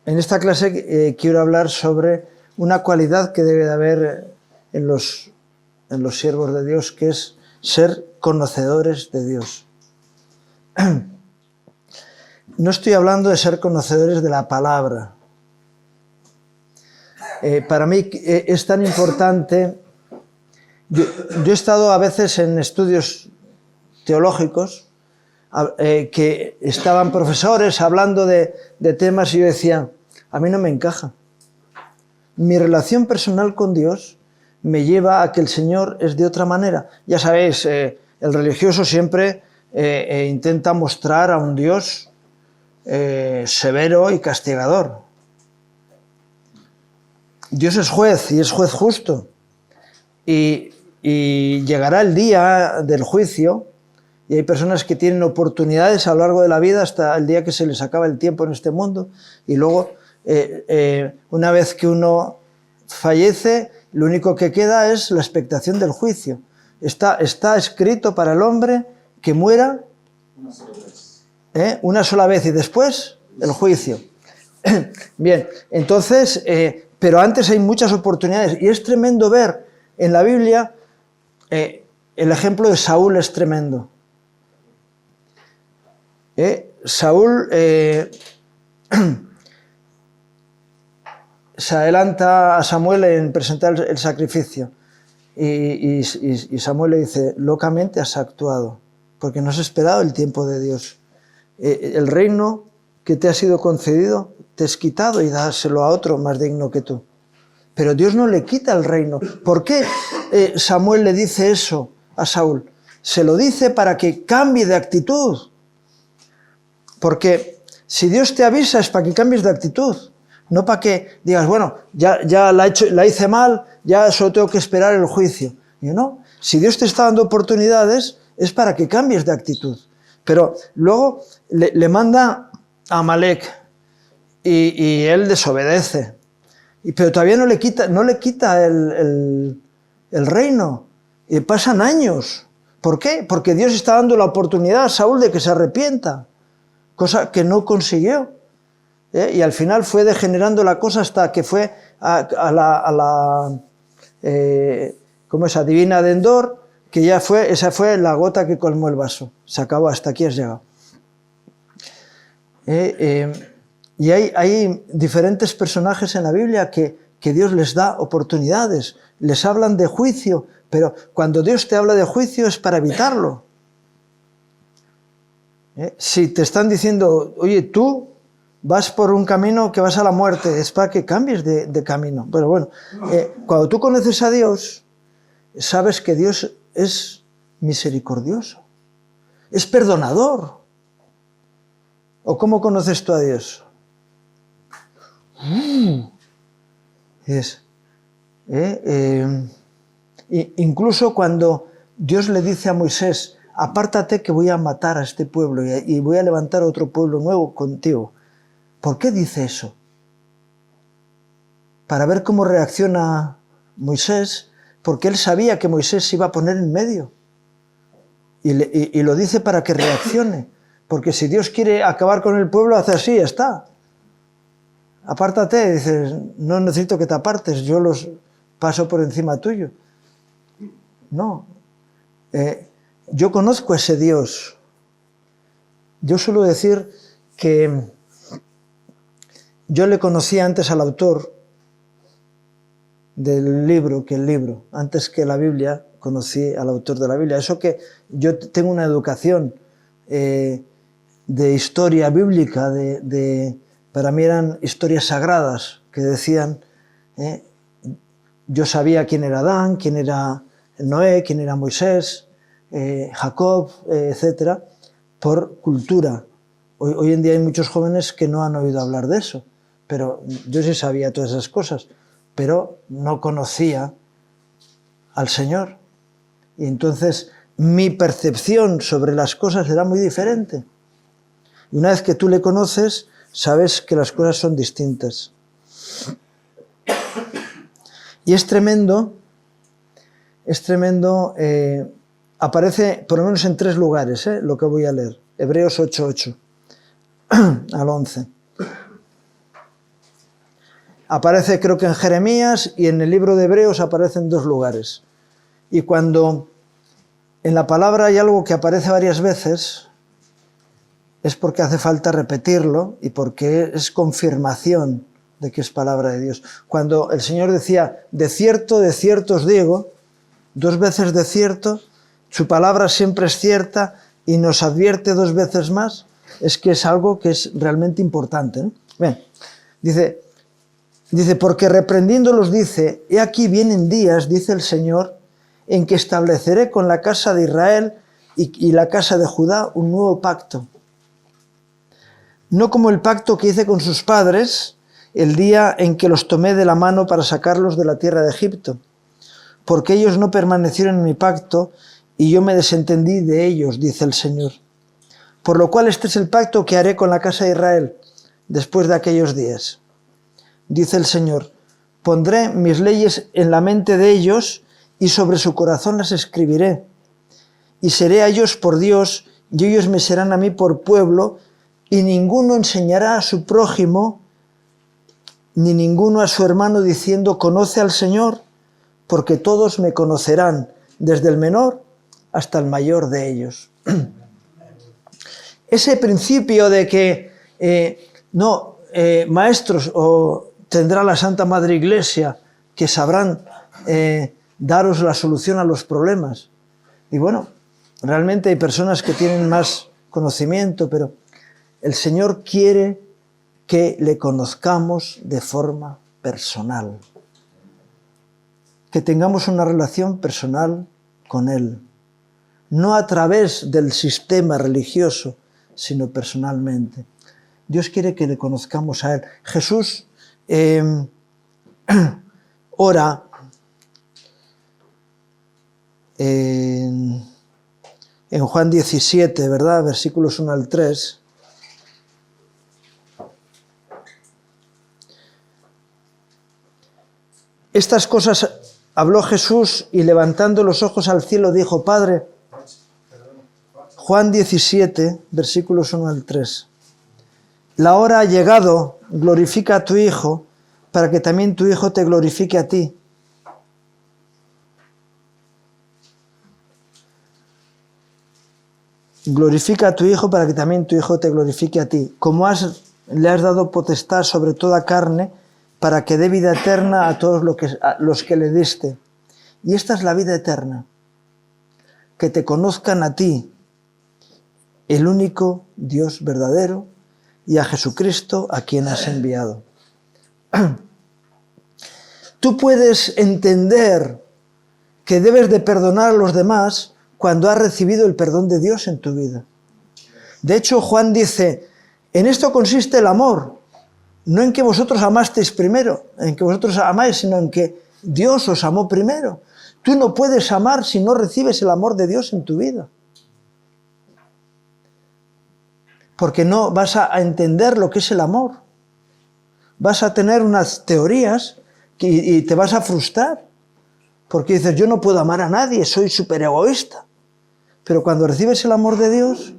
En esta clase quiero hablar sobre una cualidad que debe de haber en los siervos de Dios, que es ser conocedores de Dios. No estoy hablando de ser conocedores de la palabra. Para mí es tan importante. Yo he estado a veces en estudios teológicos que estaban profesores hablando de temas y yo decía, a mí no me encaja. Mi relación personal con Dios me lleva a que el Señor es de otra manera. Ya sabéis, el religioso siempre intenta mostrar a un Dios severo y castigador. Dios es juez y es juez justo. Y llegará el día del juicio y hay personas que tienen oportunidades a lo largo de la vida hasta el día que se les acaba el tiempo en este mundo y luego una vez que uno fallece, lo único que queda es la expectación del juicio. Está escrito para el hombre que muera una sola vez y después el juicio. Bien, entonces, pero antes hay muchas oportunidades y es tremendo ver en la Biblia, el ejemplo de Saúl es tremendo. Saúl se adelanta a Samuel en presentar el sacrificio y Samuel le dice, locamente has actuado, porque no has esperado el tiempo de Dios. El reino que te ha sido concedido te es quitado y dáselo a otro más digno que tú. Pero Dios no le quita el reino. ¿Por qué Samuel le dice eso a Saúl? Se lo dice para que cambie de actitud. Porque si Dios te avisa es para que cambies de actitud. No para que digas, bueno, ya la hice mal, ya solo tengo que esperar el juicio. Y no, si Dios te está dando oportunidades es para que cambies de actitud. Pero luego le manda a Amalek y él desobedece. Pero todavía no le quita el reino. Y pasan años. ¿Por qué? Porque Dios está dando la oportunidad a Saúl de que se arrepienta. Cosa que no consiguió. Y al final fue degenerando la cosa hasta que fue a la divina de Endor, que esa fue la gota que colmó el vaso. Se acabó, hasta aquí has llegado. Y hay diferentes personajes en la Biblia que Dios les da oportunidades, les hablan de juicio, pero cuando Dios te habla de juicio es para evitarlo. Si te están diciendo, oye, tú vas por un camino que vas a la muerte, es para que cambies de camino. Pero bueno, cuando tú conoces a Dios, sabes que Dios es misericordioso, es perdonador. ¿O cómo conoces tú a Dios? Incluso cuando Dios le dice a Moisés, apártate que voy a matar a este pueblo y voy a levantar otro pueblo nuevo contigo. ¿Por qué dice eso? Para ver cómo reacciona Moisés, porque él sabía que Moisés se iba a poner en medio. Y lo dice para que reaccione. Porque si Dios quiere acabar con el pueblo, hace así, ya está. Apártate, dices, no necesito que te apartes, yo los paso por encima tuyo. No. Yo conozco a ese Dios. Yo suelo decir que yo le conocía antes al autor del libro que el libro. Antes que la Biblia, conocí al autor de la Biblia. Eso que yo tengo una educación de historia bíblica, para mí eran historias sagradas que decían, yo sabía quién era Adán, quién era Noé, quién era Moisés, Jacob, etcétera, por cultura. Hoy en día hay muchos jóvenes que no han oído hablar de eso, pero yo sí sabía todas esas cosas, pero no conocía al Señor. Y entonces mi percepción sobre las cosas era muy diferente. Y una vez que tú le conoces, sabes que las cosas son distintas. Y es tremendo, aparece por lo menos en 3 lugares, lo que voy a leer. Hebreos 8:8 al 11. Aparece creo que en Jeremías y en el libro de Hebreos aparece en 2 lugares. Y cuando en la palabra hay algo que aparece varias veces, es porque hace falta repetirlo y porque es confirmación de que es palabra de Dios. Cuando el Señor decía, de cierto os digo, 2 veces de cierto, su palabra siempre es cierta y nos advierte 2 veces más, es que es algo que es realmente importante, ¿no? Bien, dice, porque reprendiéndolos dice, he aquí vienen días, dice el Señor, en que estableceré con la casa de Israel y la casa de Judá un nuevo pacto. No como el pacto que hice con sus padres el día en que los tomé de la mano para sacarlos de la tierra de Egipto, porque ellos no permanecieron en mi pacto y yo me desentendí de ellos, dice el Señor. Por lo cual este es el pacto que haré con la casa de Israel después de aquellos días. Dice el Señor, pondré mis leyes en la mente de ellos y sobre su corazón las escribiré. Y seré a ellos por Dios y ellos me serán a mí por pueblo, y ninguno enseñará a su prójimo ni ninguno a su hermano diciendo, conoce al Señor, porque todos me conocerán, desde el menor hasta el mayor de ellos. Ese principio de que maestros o tendrá la Santa Madre Iglesia que sabrán daros la solución a los problemas. Y bueno, realmente hay personas que tienen más conocimiento, pero el Señor quiere que le conozcamos de forma personal, que tengamos una relación personal con Él, no a través del sistema religioso, sino personalmente. Dios quiere que le conozcamos a Él. Jesús ora en Juan 17, ¿verdad? Versículos 1 al 3. Estas cosas habló Jesús y levantando los ojos al cielo dijo, Padre, Juan 17, versículos 1 al 3. La hora ha llegado, glorifica a tu Hijo, para que también tu Hijo te glorifique a ti. Glorifica a tu Hijo para que también tu Hijo te glorifique a ti. Como le has dado potestad sobre toda carne, para que dé vida eterna a todos los que le diste. Y esta es la vida eterna, que te conozcan a ti, el único Dios verdadero, y a Jesucristo a quien has enviado. Tú puedes entender que debes de perdonar a los demás cuando has recibido el perdón de Dios en tu vida. De hecho, Juan dice, en esto consiste el amor, no en que vosotros amasteis primero, en que vosotros amáis, sino en que Dios os amó primero. Tú no puedes amar si no recibes el amor de Dios en tu vida. Porque no vas a entender lo que es el amor. Vas a tener unas teorías y te vas a frustrar. Porque dices, yo no puedo amar a nadie, soy súper egoísta. Pero cuando recibes el amor de Dios,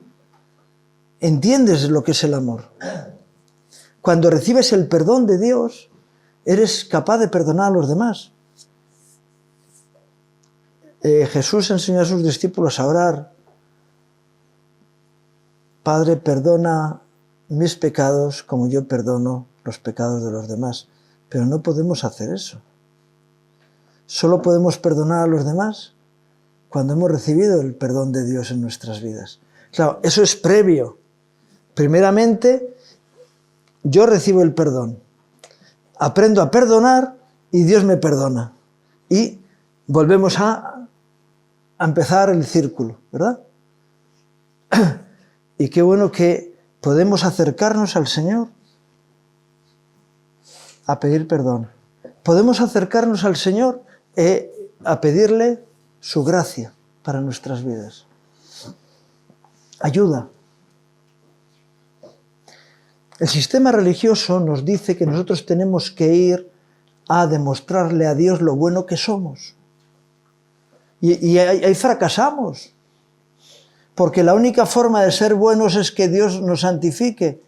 entiendes lo que es el amor. Cuando recibes el perdón de Dios, eres capaz de perdonar a los demás. Jesús enseñó a sus discípulos a orar. Padre, perdona mis pecados como yo perdono los pecados de los demás. Pero no podemos hacer eso. Solo podemos perdonar a los demás cuando hemos recibido el perdón de Dios en nuestras vidas. Claro, eso es previo. Primeramente, yo recibo el perdón. Aprendo a perdonar y Dios me perdona. Y volvemos a empezar el círculo, ¿verdad? Y qué bueno que podemos acercarnos al Señor a pedir perdón. Podemos acercarnos al Señor a pedirle su gracia para nuestras vidas. Ayuda. El sistema religioso nos dice que nosotros tenemos que ir a demostrarle a Dios lo bueno que somos. Y ahí fracasamos. Porque la única forma de ser buenos es que Dios nos santifique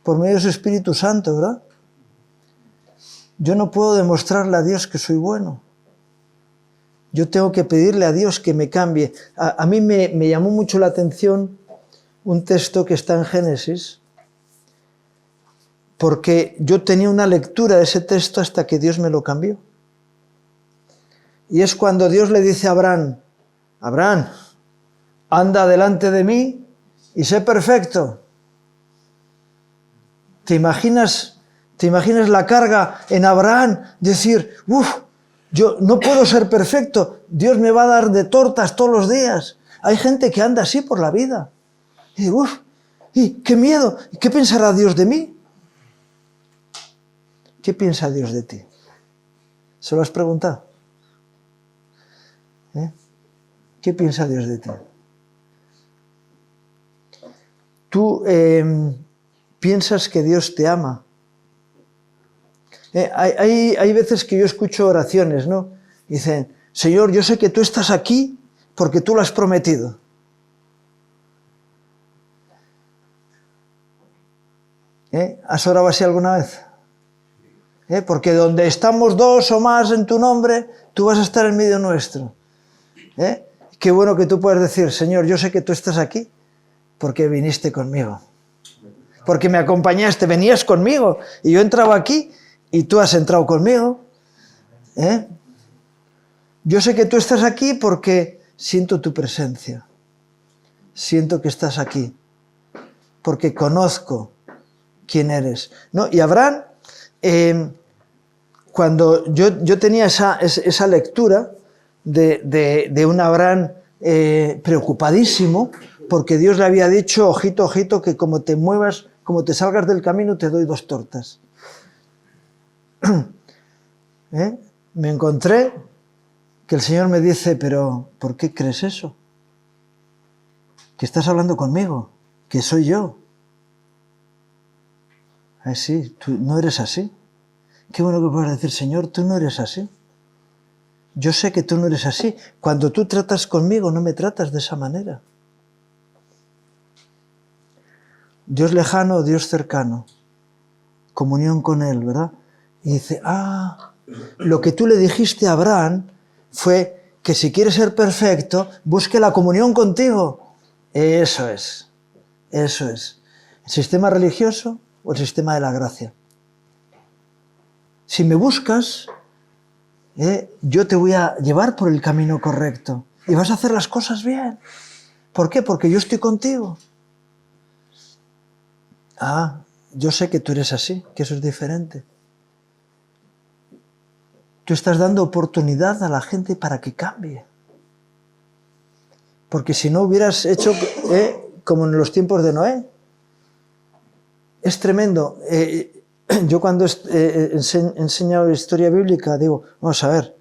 por medio de su Espíritu Santo, ¿verdad? Yo no puedo demostrarle a Dios que soy bueno. Yo tengo que pedirle a Dios que me cambie. A mí me llamó mucho la atención un texto que está en Génesis, porque yo tenía una lectura de ese texto hasta que Dios me lo cambió. Y es cuando Dios le dice a Abraham, Abraham, anda delante de mí y sé perfecto. ¿Te imaginas la carga en Abraham? Decir, yo no puedo ser perfecto, Dios me va a dar de tortas todos los días. Hay gente que anda así por la vida. Y qué miedo, ¿qué pensará Dios de mí? ¿Qué piensa Dios de ti? ¿Se lo has preguntado? ¿Qué piensa Dios de ti? Tú piensas que Dios te ama. Hay veces que yo escucho oraciones, ¿no? Dicen, Señor, yo sé que tú estás aquí porque tú lo has prometido. ¿Has orado así alguna vez? Porque donde estamos dos o más en tu nombre, tú vas a estar en medio nuestro. Qué bueno que tú puedas decir, Señor, yo sé que tú estás aquí porque viniste conmigo. Porque me acompañaste, venías conmigo. Y yo entraba aquí y tú has entrado conmigo. Yo sé que tú estás aquí porque siento tu presencia. Siento que estás aquí. Porque conozco quién eres. ¿No? Y Abraham, cuando yo tenía esa lectura de un Abraham preocupadísimo, porque Dios le había dicho, ojito, ojito, que como te muevas, como te salgas del camino, te doy 2 tortas. Me encontré que el Señor me dice, pero ¿por qué crees eso? Que estás hablando conmigo, que soy yo. Sí, tú no eres así. Qué bueno que puedas decir, Señor, tú no eres así. Yo sé que tú no eres así. Cuando tú tratas conmigo, no me tratas de esa manera. Dios lejano, Dios cercano. Comunión con Él, ¿verdad? Y dice, lo que tú le dijiste a Abraham fue que si quiere ser perfecto, busque la comunión contigo. Eso es. Eso es. ¿El sistema religioso o el sistema de la gracia? Si me buscas, yo te voy a llevar por el camino correcto y vas a hacer las cosas bien. ¿Por qué? Porque yo estoy contigo. Yo sé que tú eres así, que eso es diferente. Tú estás dando oportunidad a la gente para que cambie. Porque si no hubieras hecho como en los tiempos de Noé. Es tremendo. Yo cuando he enseñado historia bíblica digo, vamos a ver,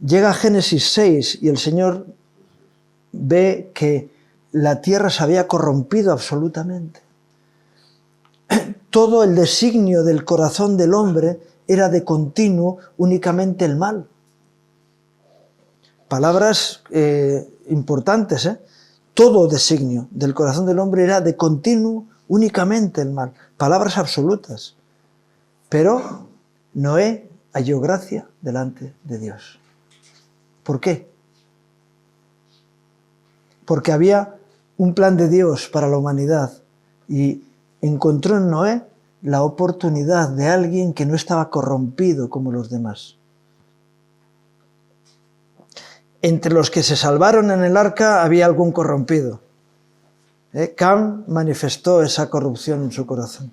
llega Génesis 6 y el Señor ve que la tierra se había corrompido absolutamente. Todo el designio del corazón del hombre era de continuo únicamente el mal. Palabras importantes, Todo designio del corazón del hombre era de continuo únicamente el mal. Palabras absolutas. Pero Noé halló gracia delante de Dios. ¿Por qué? Porque había un plan de Dios para la humanidad y encontró en Noé la oportunidad de alguien que no estaba corrompido como los demás. Entre los que se salvaron en el arca había algún corrompido. Cam manifestó esa corrupción en su corazón,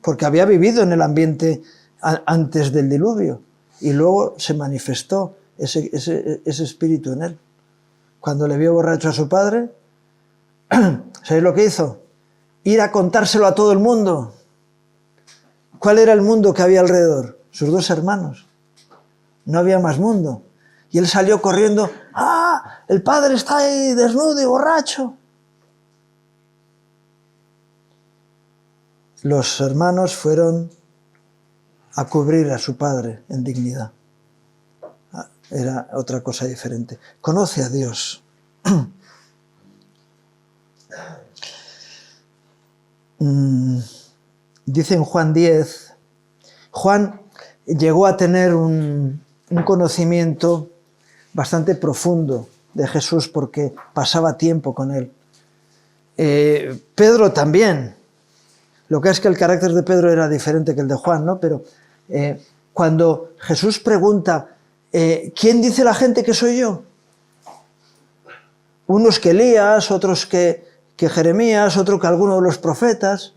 porque había vivido en el ambiente antes del diluvio y luego se manifestó ese espíritu en él. Cuando le vio borracho a su padre, ¿sabéis lo que hizo? Ir a contárselo a todo el mundo. ¿Cuál era el mundo que había alrededor? Sus 2 hermanos. No había más mundo. Y él salió corriendo, el padre está ahí desnudo y borracho. Los hermanos fueron a cubrir a su padre en dignidad. Era otra cosa diferente. Conoce a Dios. Dice en Juan 10, Juan llegó a tener un conocimiento bastante profundo de Jesús porque pasaba tiempo con él. Pedro también. Lo que es que el carácter de Pedro era diferente que el de Juan, ¿no? Pero cuando Jesús pregunta, ¿quién dice la gente que soy yo? Unos que Elías, otros que Jeremías, otro que alguno de los profetas.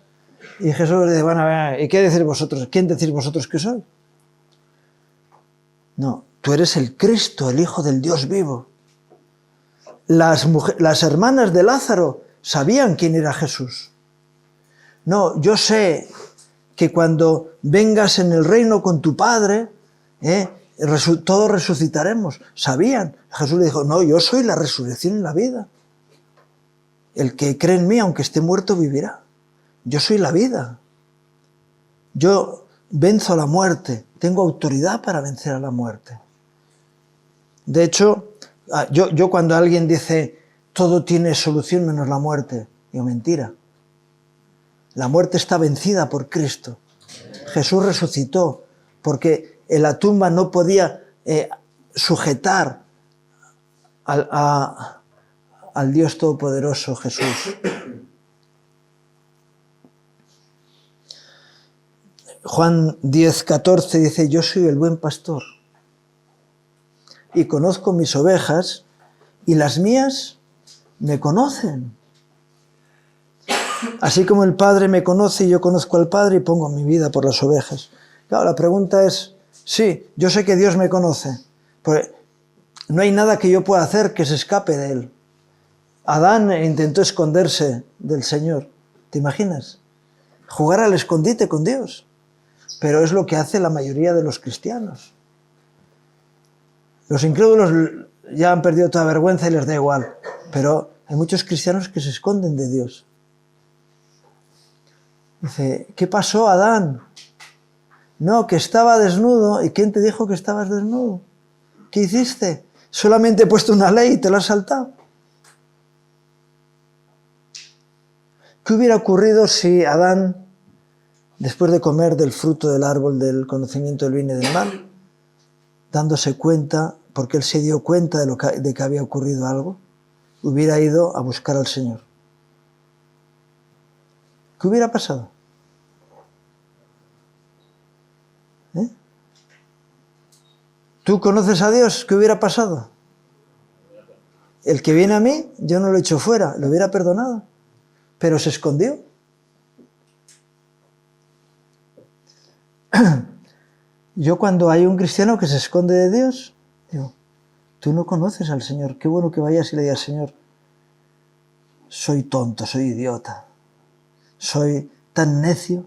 Y Jesús le dice, bueno, ¿y qué decís vosotros? ¿Quién decís vosotros que soy? No, tú eres el Cristo, el Hijo del Dios vivo. Las hermanas de Lázaro sabían quién era Jesús. No, yo sé que cuando vengas en el reino con tu Padre, todos resucitaremos. Sabían. Jesús le dijo, no, yo soy la resurrección y la vida. El que cree en mí, aunque esté muerto, vivirá. Yo soy la vida. Yo venzo a la muerte. Tengo autoridad para vencer a la muerte. De hecho, yo cuando alguien dice, todo tiene solución menos la muerte, digo, mentira. La muerte está vencida por Cristo. Jesús resucitó porque en la tumba no podía sujetar al Dios Todopoderoso Jesús. Juan 10:14 dice, yo soy el buen pastor y conozco mis ovejas y las mías me conocen. Así como el Padre me conoce y yo conozco al Padre y pongo mi vida por las ovejas. Claro, la pregunta es, sí, yo sé que Dios me conoce, pero no hay nada que yo pueda hacer que se escape de Él. Adán intentó esconderse del Señor, ¿te imaginas? Jugar al escondite con Dios. Pero es lo que hace la mayoría de los cristianos. Los incrédulos ya han perdido toda vergüenza y les da igual. Pero hay muchos cristianos que se esconden de Dios. Dice, ¿qué pasó, Adán? No, que estaba desnudo. ¿Y quién te dijo que estabas desnudo? ¿Qué hiciste? Solamente he puesto una ley y te la has saltado. ¿Qué hubiera ocurrido si Adán, después de comer del fruto del árbol del conocimiento del bien y del mal, dándose cuenta, porque él se dio cuenta de que había ocurrido algo, hubiera ido a buscar al Señor? ¿Qué hubiera pasado? ¿Tú conoces a Dios? ¿Qué hubiera pasado? El que viene a mí, yo no lo echo fuera, lo hubiera perdonado, pero se escondió. Yo cuando hay un cristiano que se esconde de Dios, digo, tú no conoces al Señor, qué bueno que vayas y le digas, Señor, soy tonto, soy idiota, soy tan necio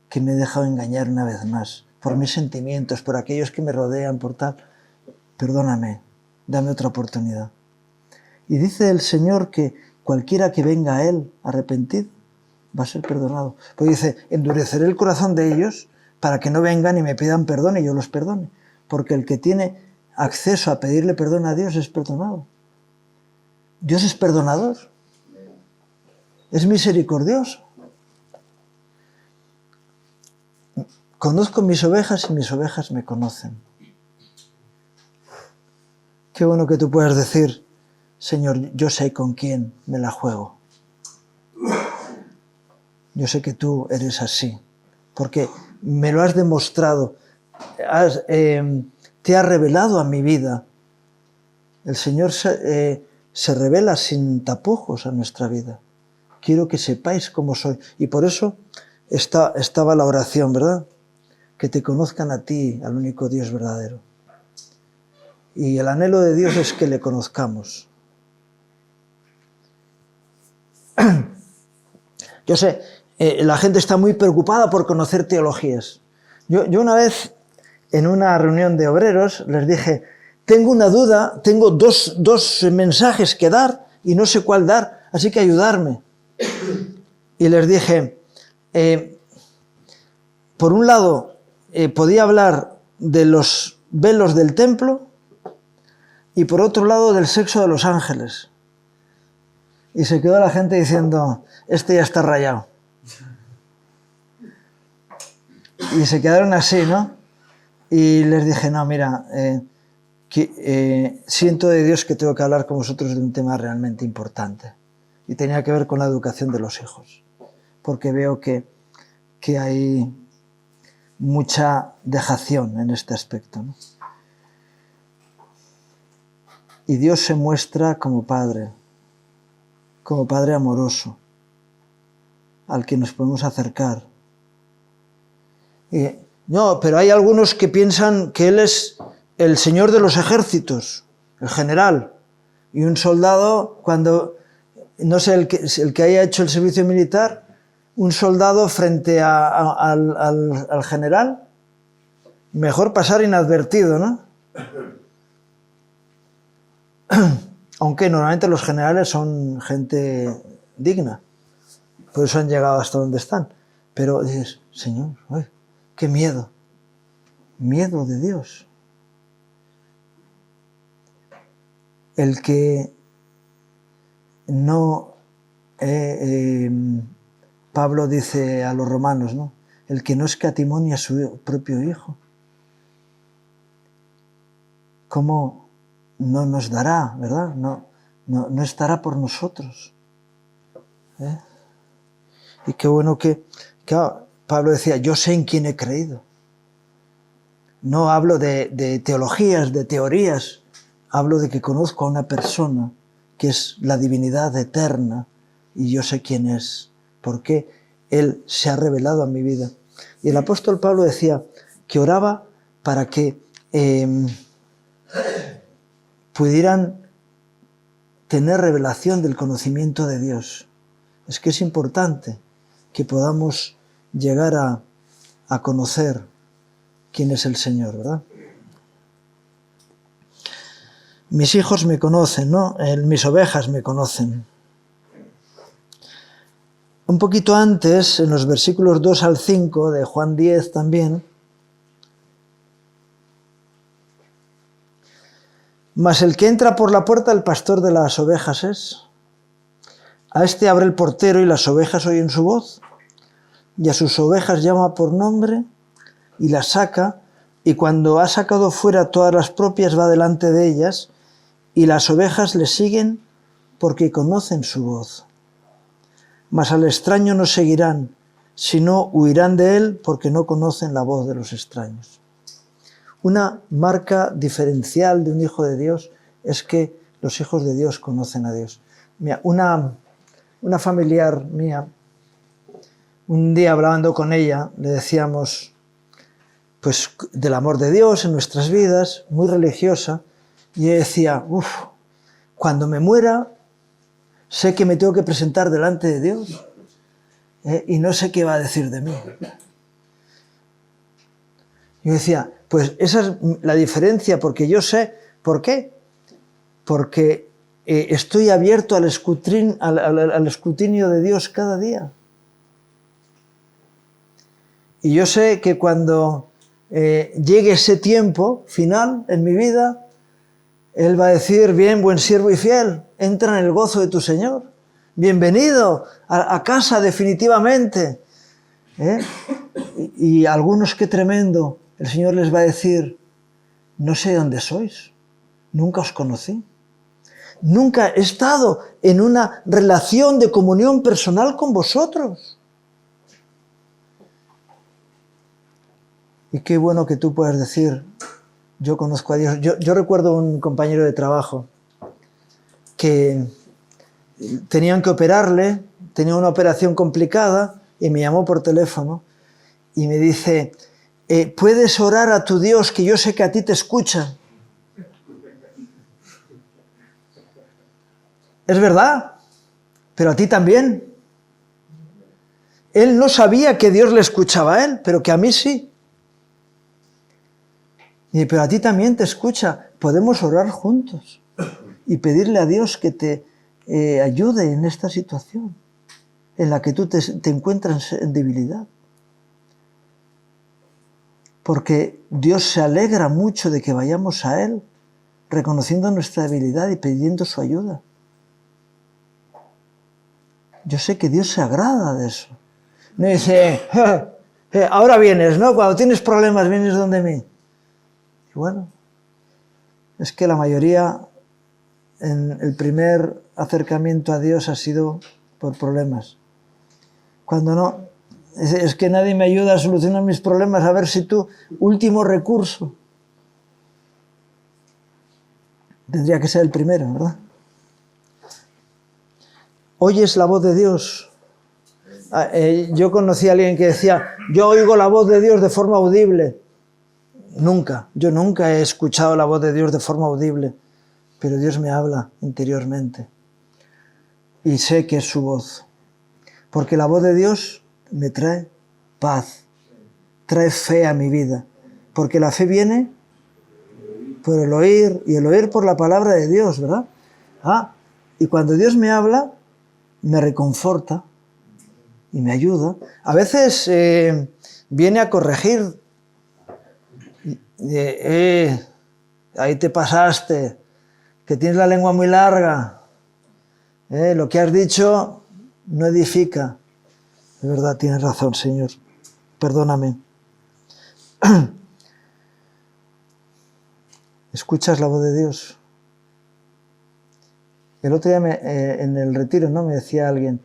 que me he dejado engañar una vez más por mis sentimientos, por aquellos que me rodean, por tal. Perdóname, dame otra oportunidad. Y dice el Señor que cualquiera que venga a Él arrepentido va a ser perdonado. Pues dice, endureceré el corazón de ellos para que no vengan y me pidan perdón y yo los perdone. Porque el que tiene acceso a pedirle perdón a Dios es perdonado. Dios es perdonador. Es misericordioso. Conozco mis ovejas y mis ovejas me conocen. Qué bueno que tú puedas decir, Señor, yo sé con quién me la juego. Yo sé que tú eres así, porque me lo has demostrado, te has revelado a mi vida. El Señor se revela sin tapujos a nuestra vida. Quiero que sepáis cómo soy. Y por eso estaba la oración, ¿verdad? Que te conozcan a ti, al único Dios verdadero. Y el anhelo de Dios es que le conozcamos. Yo sé, la gente está muy preocupada por conocer teologías. Yo una vez, en una reunión de obreros, les dije, tengo una duda, tengo dos mensajes que dar y no sé cuál dar, así que ayudarme. Y les dije, por un lado, podía hablar de los velos del templo y por otro lado del sexo de los ángeles. Y se quedó la gente diciendo, este ya está rayado. Y se quedaron así, ¿no? Y les dije, no, mira, siento de Dios que tengo que hablar con vosotros de un tema realmente importante. Y tenía que ver con la educación de los hijos. Porque veo que hay mucha dejación en este aspecto, ¿no? Y Dios se muestra como Padre amoroso, al que nos podemos acercar. No, pero hay algunos que piensan que Él es el Señor de los ejércitos, el general, y un soldado, cuando, no sé, el que haya hecho el servicio militar, un soldado frente al general, mejor pasar inadvertido, ¿no? Aunque normalmente los generales son gente digna, por eso han llegado hasta donde están. Pero dices, Señor, uy, qué miedo de Dios. El que no, Pablo dice a los romanos, ¿no? El que no escatimó ni a su propio hijo, ¿cómo no nos dará, verdad? No estará por nosotros. Y qué bueno que, claro, Pablo decía, yo sé en quién he creído. No hablo de teologías, de teorías, hablo de que conozco a una persona que es la divinidad eterna y yo sé quién es, porque Él se ha revelado a mi vida. Y el apóstol Pablo decía que oraba para que pudieran tener revelación del conocimiento de Dios. Es que es importante que podamos llegar a conocer quién es el Señor, ¿verdad? Mis hijos me conocen, ¿no? Mis ovejas me conocen. Un poquito antes, en los versículos 2 al 5 de Juan 10 también, mas el que entra por la puerta, el pastor de las ovejas es. A este abre el portero y las ovejas oyen su voz, y a sus ovejas llama por nombre y las saca, y cuando ha sacado fuera todas las propias va delante de ellas, y las ovejas le siguen porque conocen su voz. Mas al extraño no seguirán, sino huirán de él porque no conocen la voz de los extraños. Una marca diferencial de un hijo de Dios es que los hijos de Dios conocen a Dios. Mira, una familiar mía, un día hablando con ella, le decíamos pues del amor de Dios en nuestras vidas, muy religiosa, y ella decía, cuando me muera, sé que me tengo que presentar delante de Dios y no sé qué va a decir de mí. Yo decía, pues esa es la diferencia, porque yo sé, ¿por qué? Porque estoy abierto al escrutinio de Dios cada día. Y yo sé que cuando llegue ese tiempo final en mi vida, Él va a decir, bien, buen siervo y fiel, entra en el gozo de tu Señor. Bienvenido a casa definitivamente. Y algunos, qué tremendo, el Señor les va a decir, no sé dónde sois, nunca os conocí. Nunca he estado en una relación de comunión personal con vosotros. Y qué bueno que tú puedas decir, yo conozco a Dios. Yo recuerdo un compañero de trabajo que tenían que operarle, tenía una operación complicada y me llamó por teléfono y me dice, ¿puedes orar a tu Dios que yo sé que a ti te escucha? Es verdad, pero a ti también. Él no sabía que Dios le escuchaba a él, pero que a mí sí. Y, pero a ti también te escucha. Podemos orar juntos y pedirle a Dios que te ayude en esta situación en la que tú te encuentras en debilidad. Porque Dios se alegra mucho de que vayamos a Él, reconociendo nuestra debilidad y pidiendo su ayuda. Yo sé que Dios se agrada de eso. No dice, ahora vienes, ¿no? Cuando tienes problemas vienes donde mí. Y bueno, es que la mayoría en el primer acercamiento a Dios ha sido por problemas. Cuando no, es que nadie me ayuda a solucionar mis problemas, a ver si tú, último recurso. Tendría que ser el primero, ¿verdad? ¿Oyes la voz de Dios? Yo conocí a alguien que decía, yo oigo la voz de Dios de forma audible. Yo nunca he escuchado la voz de Dios de forma audible, pero Dios me habla interiormente y sé que es su voz, porque la voz de Dios me trae paz, trae fe a mi vida, porque la fe viene por el oír y el oír por la palabra de Dios, ¿verdad? Y cuando Dios me habla, me reconforta y me ayuda. A veces viene a corregir. Ahí te pasaste, que tienes la lengua muy larga. Lo que has dicho no edifica. De verdad, tienes razón, Señor. Perdóname. ¿Escuchas la voz de Dios? El otro día en el retiro, ¿no?, me decía alguien,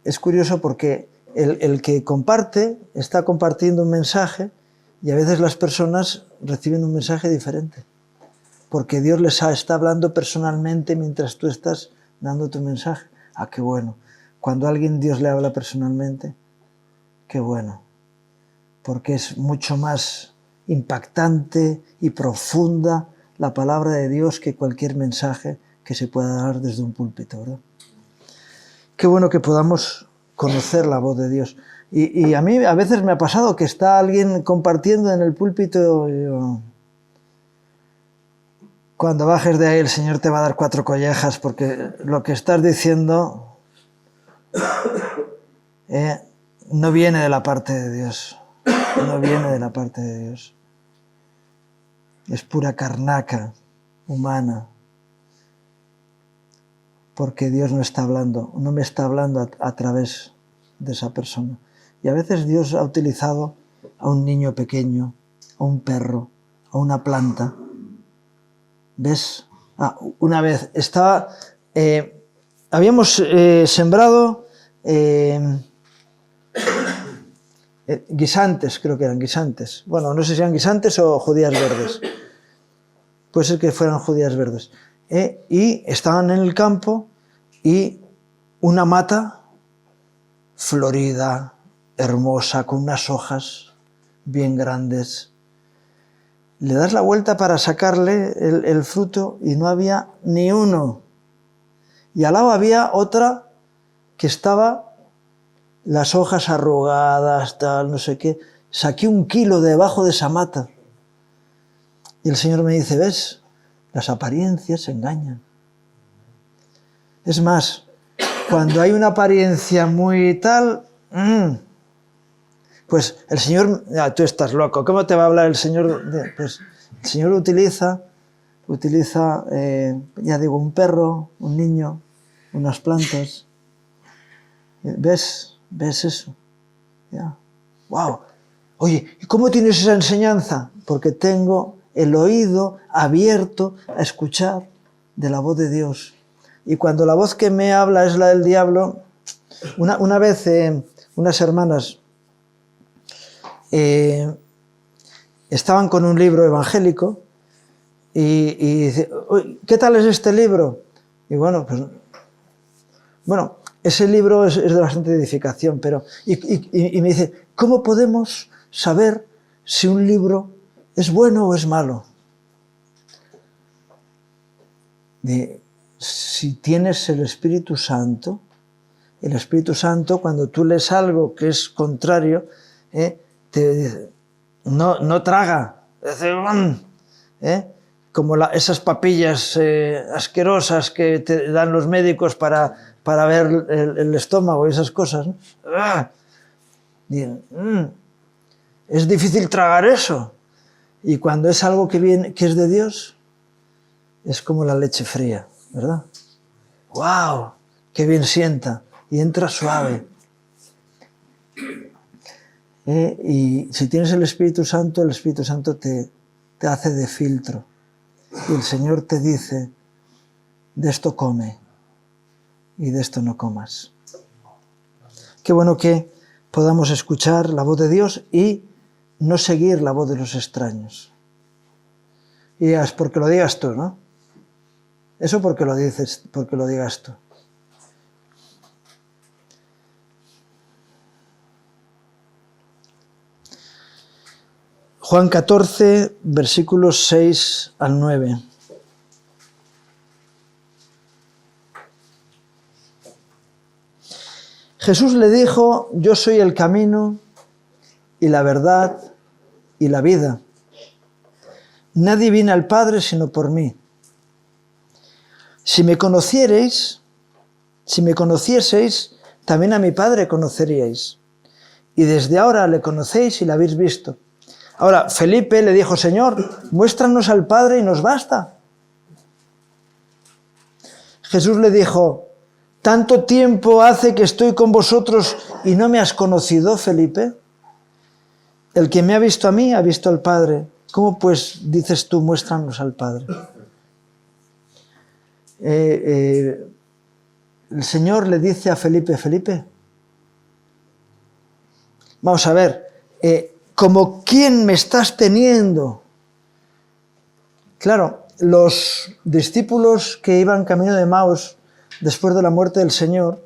es curioso porque el que comparte está compartiendo un mensaje y a veces las personas reciben un mensaje diferente, porque Dios les está hablando personalmente mientras tú estás dando tu mensaje. Qué bueno. Cuando a alguien Dios le habla personalmente, qué bueno, porque es mucho más impactante y profunda la palabra de Dios que cualquier mensaje que se pueda dar desde un púlpito, ¿verdad? Qué bueno que podamos conocer la voz de Dios. Y a mí a veces me ha pasado que está alguien compartiendo en el púlpito y yo, cuando bajes de ahí el Señor te va a dar 4 collejas porque lo que estás diciendo no viene de la parte de Dios. No viene de la parte de Dios. Es pura carnaca humana. Porque Dios no me está hablando a través de esa persona. Y a veces Dios ha utilizado a un niño pequeño, a un perro, a una planta. ¿Ves? Una vez habíamos sembrado guisantes, creo que eran guisantes. Bueno, no sé si eran guisantes o judías verdes. Puede ser que fueran judías verdes. Y estaban en el campo y una mata florida, hermosa, con unas hojas bien grandes. Le das la vuelta para sacarle el fruto y no había ni uno. Y al lado había otra que estaba las hojas arrugadas, tal, no sé qué. Saqué 1 kilo debajo de esa mata. Y el Señor me dice, ¿ves? Las apariencias engañan. Es más, cuando hay una apariencia muy tal, pues el Señor, tú estás loco, ¿cómo te va a hablar el Señor? Pues el Señor utiliza, ya digo, un perro, un niño, unas plantas. ¿Ves eso? Ya. ¡Wow! Oye, ¿y cómo tienes esa enseñanza? Porque tengo el oído abierto a escuchar de la voz de Dios. Y cuando la voz que me habla es la del diablo, una vez unas hermanas estaban con un libro evangélico y dice, ¿qué tal es este libro? Y bueno, ese libro es de bastante edificación, pero y me dice, ¿cómo podemos saber si un libro es bueno o es malo? Si tienes el Espíritu Santo, cuando tú lees algo que es contrario, te dice, no traga, como esas papillas asquerosas que te dan los médicos para ver el estómago y esas cosas, ¿no? Es difícil tragar eso. Y cuando es algo que es de Dios, es como la leche fría, ¿verdad? ¡Wow! ¡Qué bien sienta! Y entra suave. Y si tienes el Espíritu Santo te te hace de filtro. Y el Señor te dice, de esto come y de esto no comas. Qué bueno que podamos escuchar la voz de Dios y no seguir la voz de los extraños. Y es porque lo digas tú, ¿no? Eso porque lo dices, porque lo digas tú. Juan 14, versículos 6 al 9. Jesús le dijo, yo soy el camino y la verdad y la vida. Nadie viene al Padre sino por mí. Si me conocieseis, también a mi Padre conoceríais. Y desde ahora le conocéis y le habéis visto. Ahora, Felipe le dijo, Señor, muéstranos al Padre y nos basta. Jesús le dijo, ¿tanto tiempo hace que estoy con vosotros y no me has conocido, Felipe? El que me ha visto a mí, ha visto al Padre. ¿Cómo pues dices tú, muéstranos al Padre? El Señor le dice a Felipe, Felipe, vamos a ver, ¿como quién me estás teniendo? Claro, los discípulos que iban camino de Emaús después de la muerte del Señor,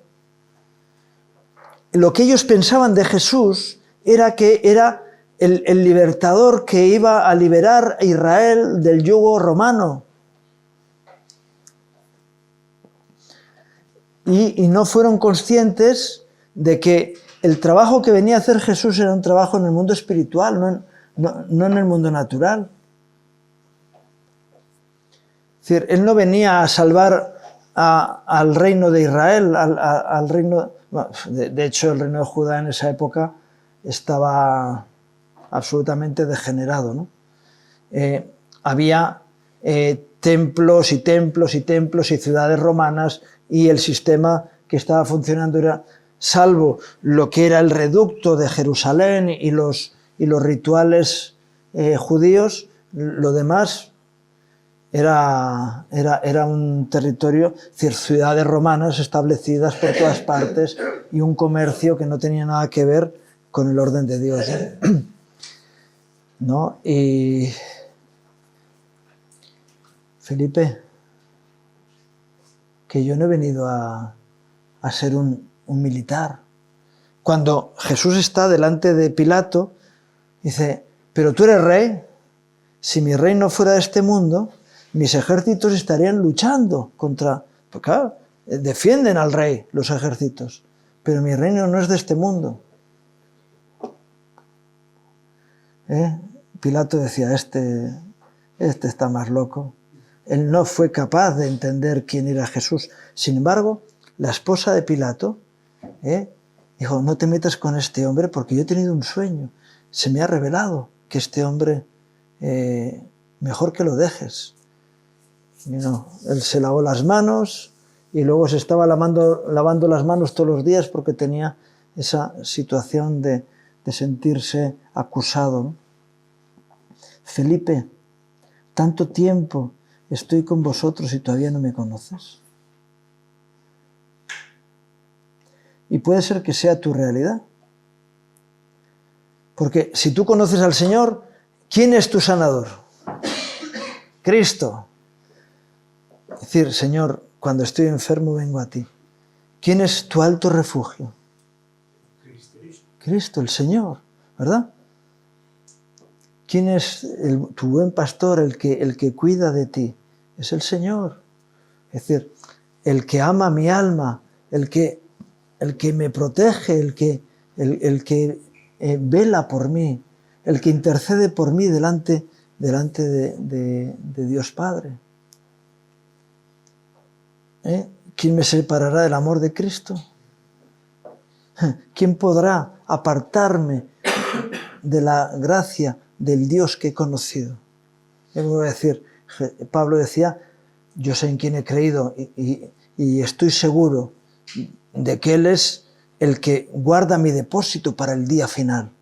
lo que ellos pensaban de Jesús era que era el libertador que iba a liberar a Israel del yugo romano. Y no fueron conscientes de que el trabajo que venía a hacer Jesús era un trabajo en el mundo espiritual, no en el mundo natural. Es decir, Él no venía a salvar al reino de Israel, al reino... De hecho, el reino de Judá en esa época estaba absolutamente degenerado, ¿no? Había templos y templos y templos y ciudades romanas, y el sistema que estaba funcionando era, salvo lo que era el reducto de Jerusalén y los rituales judíos, lo demás era un territorio, es decir, ciudades romanas establecidas por todas partes y un comercio que no tenía nada que ver con el orden de Dios, ¿no? Y Felipe, que yo no he venido a ser un militar. Cuando Jesús está delante de Pilato, dice, pero tú eres rey. Si mi reino fuera de este mundo, mis ejércitos estarían luchando contra... Pues claro, defienden al rey los ejércitos, pero mi reino no es de este mundo. Pilato decía, este está más loco. Él no fue capaz de entender quién era Jesús. Sin embargo, la esposa de Pilato dijo, no te metas con este hombre porque yo he tenido un sueño. Se me ha revelado que este hombre, mejor que lo dejes. Y no, él se lavó las manos y luego se estaba lavando las manos todos los días porque tenía esa situación de sentirse acusado, ¿no? Felipe, tanto tiempo estoy con vosotros y todavía no me conoces. Y puede ser que sea tu realidad. Porque si tú conoces al Señor, ¿quién es tu sanador? Cristo. Es decir, Señor, cuando estoy enfermo vengo a ti. ¿Quién es tu alto refugio? Cristo, el Señor, ¿verdad? ¿Quién es tu buen pastor, el que cuida de ti? Es el Señor. Es decir, el que ama mi alma, el que me protege, el que vela por mí, el que intercede por mí delante de Dios Padre. ¿Quién me separará del amor de Cristo? ¿Quién podrá apartarme de la gracia del Dios que he conocido? Yo voy a decir, Pablo decía, yo sé en quién he creído y estoy seguro de que Él es el que guarda mi depósito para el día final.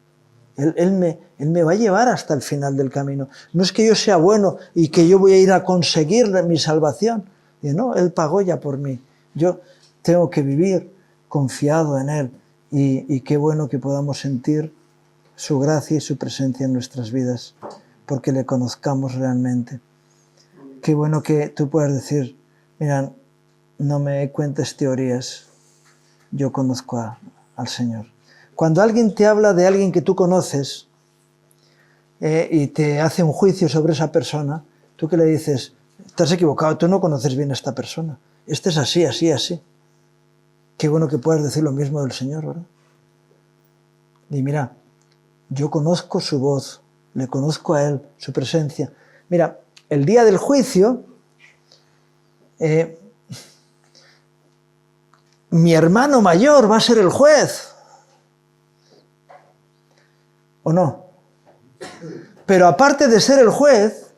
Él me va a llevar hasta el final del camino. No es que yo sea bueno y que yo voy a ir a conseguir mi salvación. Y no, Él pagó ya por mí. Yo tengo que vivir confiado en Él. Y qué bueno que podamos sentir su gracia y su presencia en nuestras vidas, porque le conozcamos realmente. Qué bueno que tú puedas decir, mira, no me cuentes teorías, yo conozco al Señor. Cuando alguien te habla de alguien que tú conoces y te hace un juicio sobre esa persona, tú que le dices, estás equivocado, tú no conoces bien a esta persona. Este es así, así, así. Qué bueno que puedas decir lo mismo del Señor, ¿verdad? Y mira, yo conozco su voz, le conozco a Él, su presencia. Mira, el día del juicio, mi hermano mayor va a ser el juez. ¿O no? Pero aparte de ser el juez,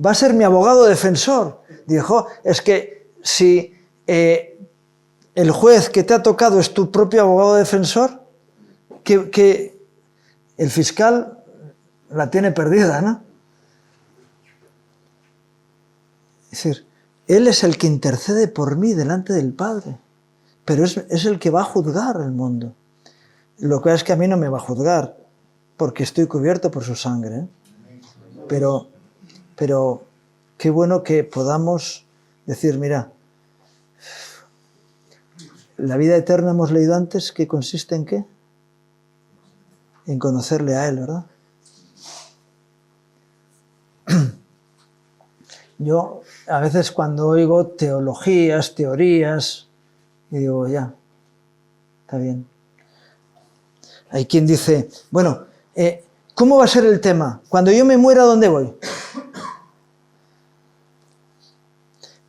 va a ser mi abogado defensor. Dijo, es que si el juez que te ha tocado es tu propio abogado defensor, que el fiscal la tiene perdida, ¿no? Es decir, Él es el que intercede por mí delante del Padre, pero es el que va a juzgar el mundo. Lo que es que a mí no me va a juzgar, porque estoy cubierto por su sangre, ¿eh? Pero qué bueno que podamos decir, mira, la vida eterna hemos leído antes, que consiste en ¿qué? En conocerle a Él, ¿verdad? Yo a veces cuando oigo teologías, teorías, y digo, ya, está bien. Hay quien dice, bueno, ¿cómo va a ser el tema? Cuando yo me muera, ¿dónde voy?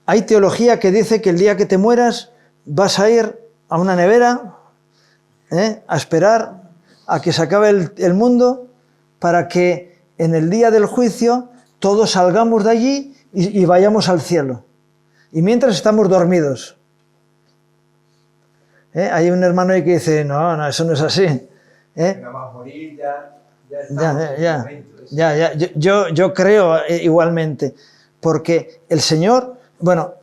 Hay teología que dice que el día que te mueras vas a ir a una nevera a esperar a que se acabe el mundo para que en el día del juicio todos salgamos de allí y vayamos al cielo. Y mientras estamos dormidos. Hay un hermano ahí que dice, no, eso no es así. Yo creo igualmente, porque el Señor, bueno,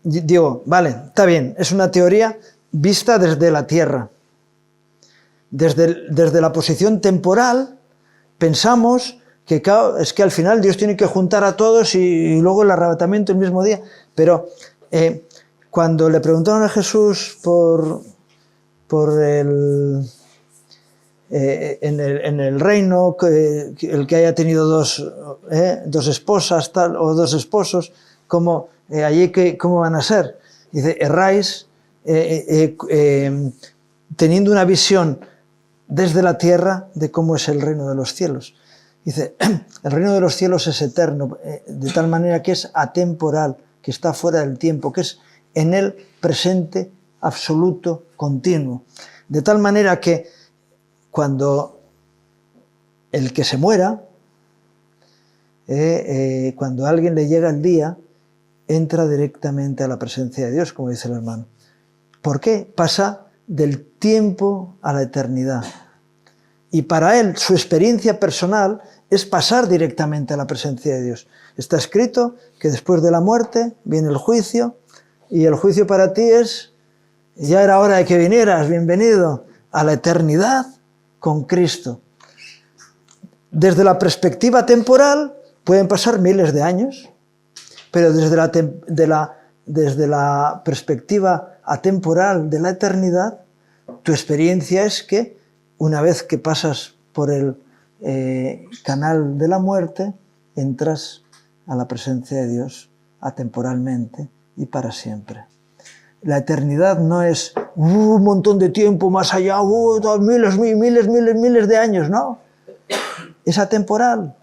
digo, vale, está bien, es una teoría vista desde la tierra. Desde la posición temporal, pensamos que es que al final Dios tiene que juntar a todos y luego el arrebatamiento el mismo día. Pero cuando le preguntaron a Jesús por en el reino, el que haya tenido dos esposas tal, o dos esposos, allí ¿cómo van a ser? Dice, erráis teniendo una visión desde la tierra de cómo es el reino de los cielos. Dice, el reino de los cielos es eterno, de tal manera que es atemporal, que está fuera del tiempo, que es en el presente absoluto, continuo. De tal manera que cuando el que se muera, cuando a alguien le llega el día, entra directamente a la presencia de Dios, como dice el hermano. ¿Por qué? Pasa del tiempo a la eternidad. Y para él, su experiencia personal es pasar directamente a la presencia de Dios. Está escrito que después de la muerte viene el juicio, y el juicio para ti es, ya era hora de que vinieras, bienvenido a la eternidad con Cristo. Desde la perspectiva temporal pueden pasar miles de años, pero desde la perspectiva atemporal de la eternidad, tu experiencia es que una vez que pasas por el canal de la muerte, entras a la presencia de Dios atemporalmente y para siempre. La eternidad no es un montón de tiempo más allá, miles de años, no. Es atemporal,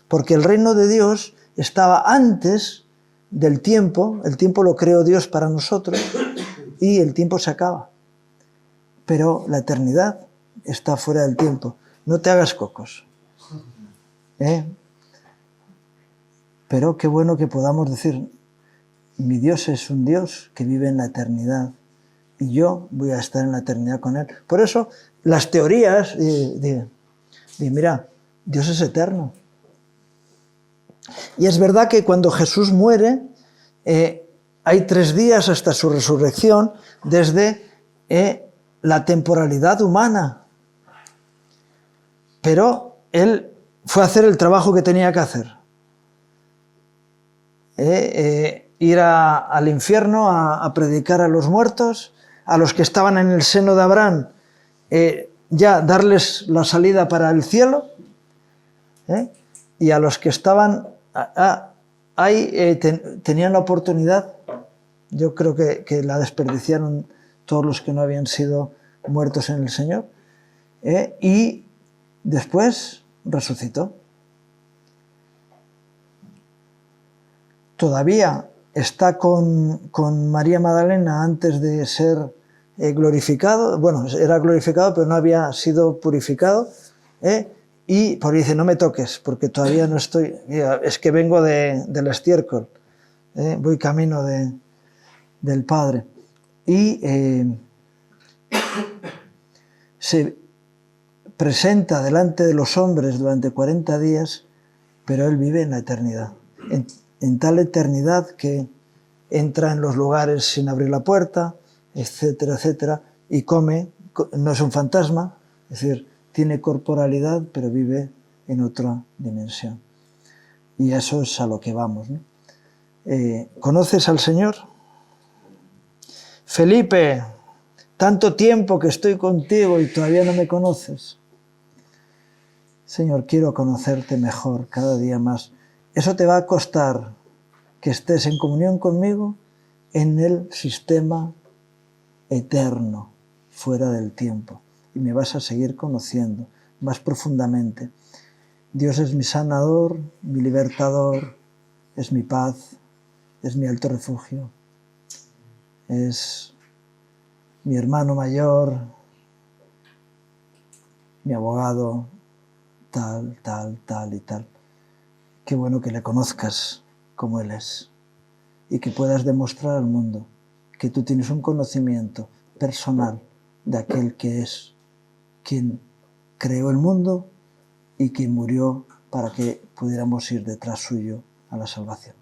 porque el reino de Dios estaba antes del tiempo, el tiempo lo creó Dios para nosotros y el tiempo se acaba. Pero la eternidad está fuera del tiempo. No te hagas cocos. Pero qué bueno que podamos decir, mi Dios es un Dios que vive en la eternidad y yo voy a estar en la eternidad con Él. Por eso las teorías, Y mira, Dios es eterno. Y es verdad que cuando Jesús muere, hay 3 días hasta su resurrección desde la temporalidad humana. Pero Él fue a hacer el trabajo que tenía que hacer. Ir al infierno a predicar a los muertos, a los que estaban en el seno de Abraham, ya darles la salida para el cielo, y a los que estaban ahí tenían la oportunidad. Yo creo que la desperdiciaron todos los que no habían sido muertos en el Señor, y después resucitó. Todavía está con María Magdalena antes de ser glorificado. Bueno, era glorificado, pero no había sido purificado. Y por ahí dice, no me toques, porque todavía no estoy... Es que vengo del estiércol. Voy camino del Padre. Y se presenta delante de los hombres durante 40 días, pero Él vive en la eternidad. En tal eternidad que entra en los lugares sin abrir la puerta, etcétera, etcétera, y come, no es un fantasma, es decir, tiene corporalidad, pero vive en otra dimensión. Y eso es a lo que vamos, ¿no? ¿Conoces al Señor? Felipe, tanto tiempo que estoy contigo y todavía no me conoces. Señor, quiero conocerte mejor cada día más. Eso te va a costar que estés en comunión conmigo en el sistema eterno, fuera del tiempo. Y me vas a seguir conociendo más profundamente. Dios es mi sanador, mi libertador, es mi paz, es mi alto refugio, es mi hermano mayor, mi abogado, tal, tal, tal y tal. Qué bueno que le conozcas como Él es y que puedas demostrar al mundo que tú tienes un conocimiento personal de aquel que es quien creó el mundo y quien murió para que pudiéramos ir detrás suyo a la salvación.